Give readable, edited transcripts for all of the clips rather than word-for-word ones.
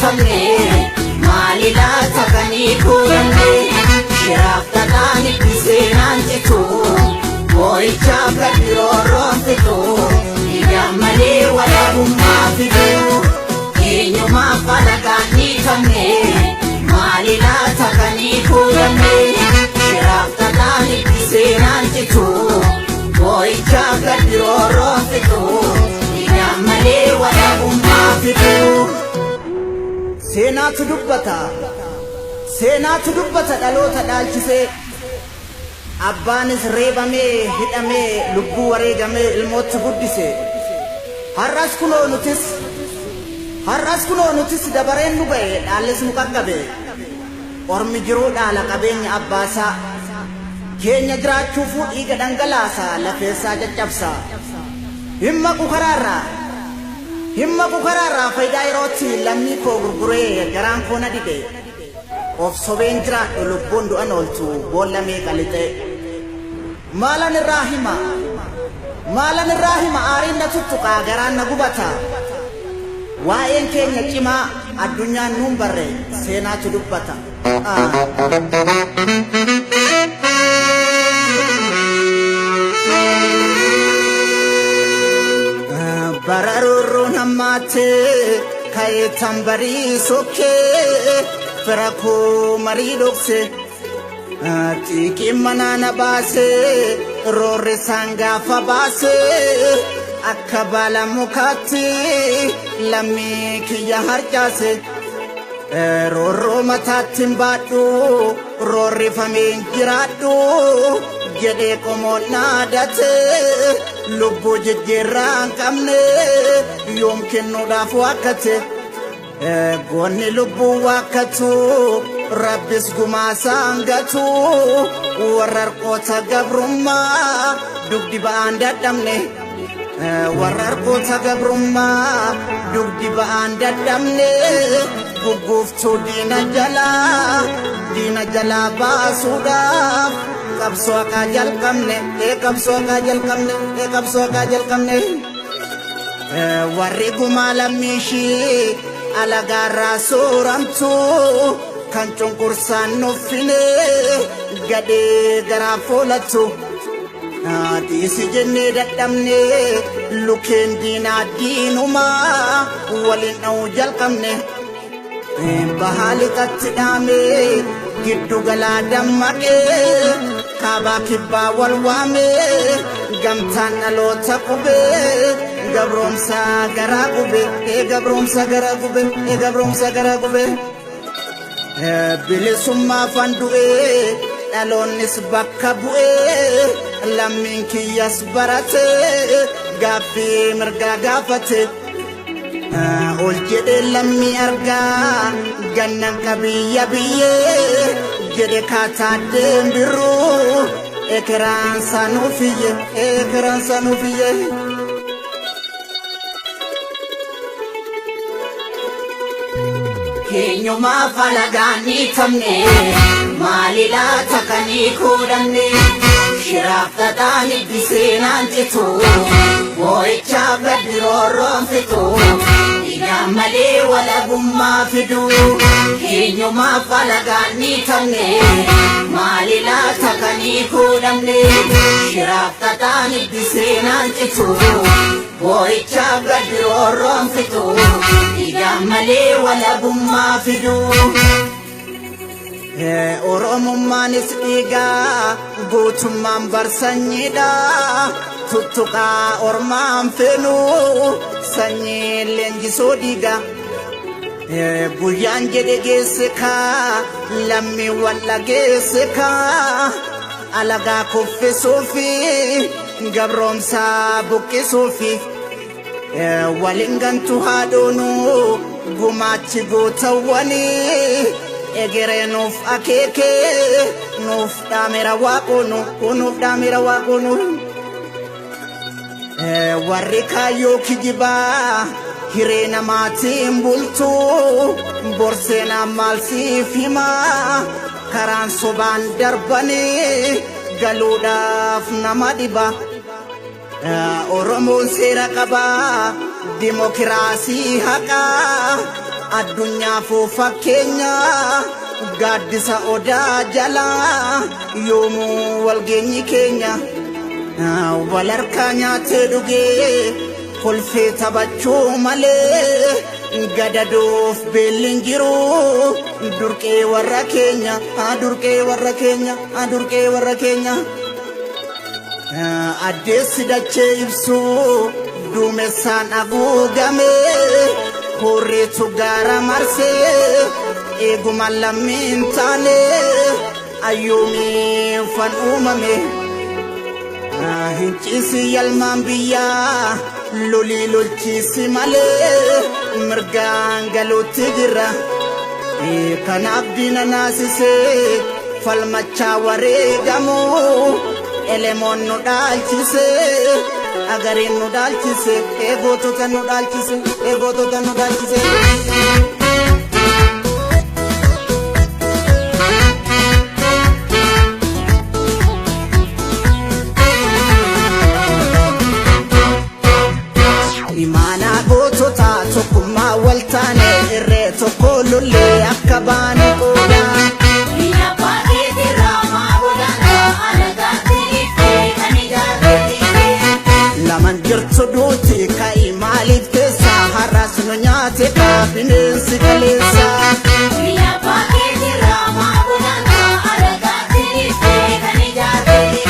famne malila takani kuranne shiraftani bisenanjitu boy chabla diroromfitu igamale wala ummafitu inyuma falagani famne malila takani kuranne shiraftani bisenanjitu boy chabla diroromfitu igamale wala ummafitu Senatu dubbata dhalota dhalchise abbaanis reebame hidhame lubbuu wareegame ilmoota guddise har'as kunoo nutis dabareen nu ba'e dhaallis nu qaqqabe ormi jiruu dhaala qabeenya abbaasaa keenya jiraachuufuu dhiiga dhangalaasa lafeessaa caccabsa himma ku karaarraa faayidaa yerootti lammii koo gurguree garaan koo na dide of sobeen jiraadhu lubbuun du'an ooltu boolla meeqa lixe maalan irraa hima aariin na tuttuqaa garaan na gubata waa'een keenya cimaa addunyaan nuun barre seenaatu dubbata bararurru namate kaye tambari soke ferako maridokse tiki manana base rore sanga fabase akabala mukati lami kiya harjase roro matatimbadu rore famin giradu Jede komo nadate lubbu jijjiirraan qabne yoom kennuudhaaf wakkate goonni lubbuu wakkatu rabbis gumaasaan gatu warra harkoota gabrummaa dugdi ba'aan dadhabne warra harkoota gabrummaa dugdi ba'aan dadhabne gugguuftuu diina jalaa baasuudhaaf Kapso ka jalkamne warri gumalamishi alagarra soramtu kan cunkursan nofine gade garafolatu disi jenne dadamne luken dina dinuma walin au jalkamne bahali katidame giddu gala dammaqe kaba kibba walwame gamtan alota qube gabromsa gara qube bilisumma fandu'e dhalonnis bakka bu'e lammin kiyyas barate gabbi mirga gaafate ol jedhe lammi argaa gannan kabiyya biyye jedhe kaataa deembiru ekeraan sanuufiyye keenyumaa falagaanii tamne maalila takanii kuudhanne shiraaf tataan iddiseenaan jitu boo'icha baddiroorroon fitu igammalee walabummaa fidu keenyumaa falagaanii tamne maalila takanii kuudhanne shiraaf tataan iddiseenaan jitu boo'icha baddiroorroon fitu igammalee walabummaa fidu Oromummanis dhiigaa guutummaan barsanyiidha tuttuqaa ormaan feenu sanyii leenjisoo dhiiga guyyaan jedhe geesse kaa lammiiwwan dhageesse kaa alagaa kuffisuufi gabroomsaa buqqisuufi waliin gantu haadhoonu gumaachi gootawwanii egere nuf akeke nuf damera waqonu warri kaayoo kijibaa hireena maatiin bultu borseena maalsiif himaa karaan sobaan darbanii galuudhaaf nama dhiba Oromoon seera qabaa Dimokiraasii haqaa addunyaaf fakkeenya gaaddisa odaa jalaa yoomuu walgeenyi keenya wal harkaa nyaatee dhugee kolfee taphachuu malee gadadoof beelliin jiru durqee warra keenya durqee warra keenya durqee warra keenya addeessi dachee ibsu duumessaan haguugame horreetu gaara marsee eeguma lammiin taane ayyoomiin fan uumame hinciisi yalmaan biyyaa lolii lolchiisi malee mirgaan galuutti jirra kanaaf diina naasisee falmachaa wareegamu elemoon nu dhaalchise agariin nu dhaalchise eegootota nu dhaalchise eegootota nu dhaalchise. Imaana gootota tokkummaa wal taane irree tokko lollee akka baane oola. Biyya baay'ee diraamaa godhana alagaatti ifee kan ijaarrate. Laman jirtu duuti ka'ii maaliif teessa har'as nu nyaate bineensi kaleessa. Biyya baay'ee diraamaa godhana alagaatti ifee kan ijaarrate.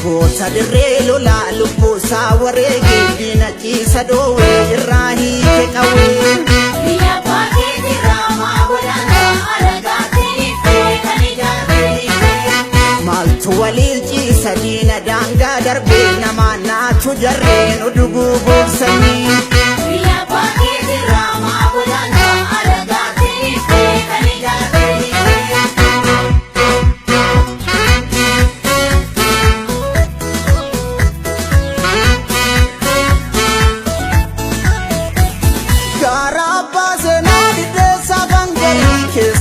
Goota dirree lolaa lubbuusaa wareege diina ciisa dhoowwee irraa hiike qawwee. Biyya baay'ee diraamaa godhana alagaatti ifee kan ijaarrate. Maaltu waliin ciisa diina daangaa darbee namaan naatu jarreen oduguu boobsanii. Biyya baay'ee diraamaa godhana alagaatti ifee kan ijaarrate.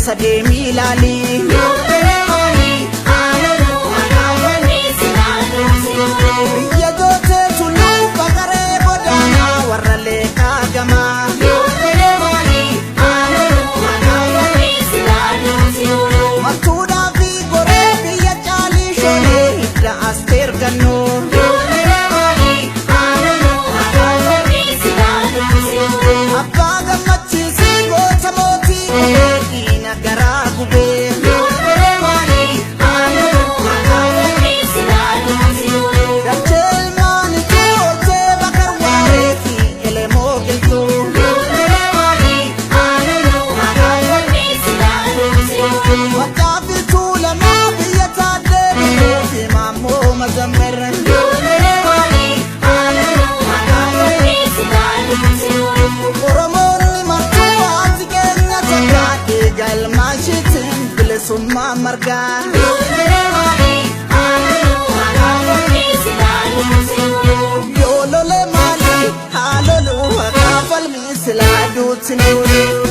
Sadeemi laali. Biyya gootee tulluu bakaree bodaana warra leekaa gamaa. Matuudhaa fi goree biyya caalii shoolee hidda asteer gannoo. Abbaa gammachiisii goota mootii garaa gubee. Dachee ilmaan ijoollee bakar waaree fi elemoo giltuu. Waggaa fi tuulamaa biyya taaddee biyyoo fi maammoo mazammer. Oromoonni martuu haati keenya takkaatee galmaashiitiin bilisummaa margaa. Yoo lolee maali haa loluu haa falmii silaa duuti nuyi.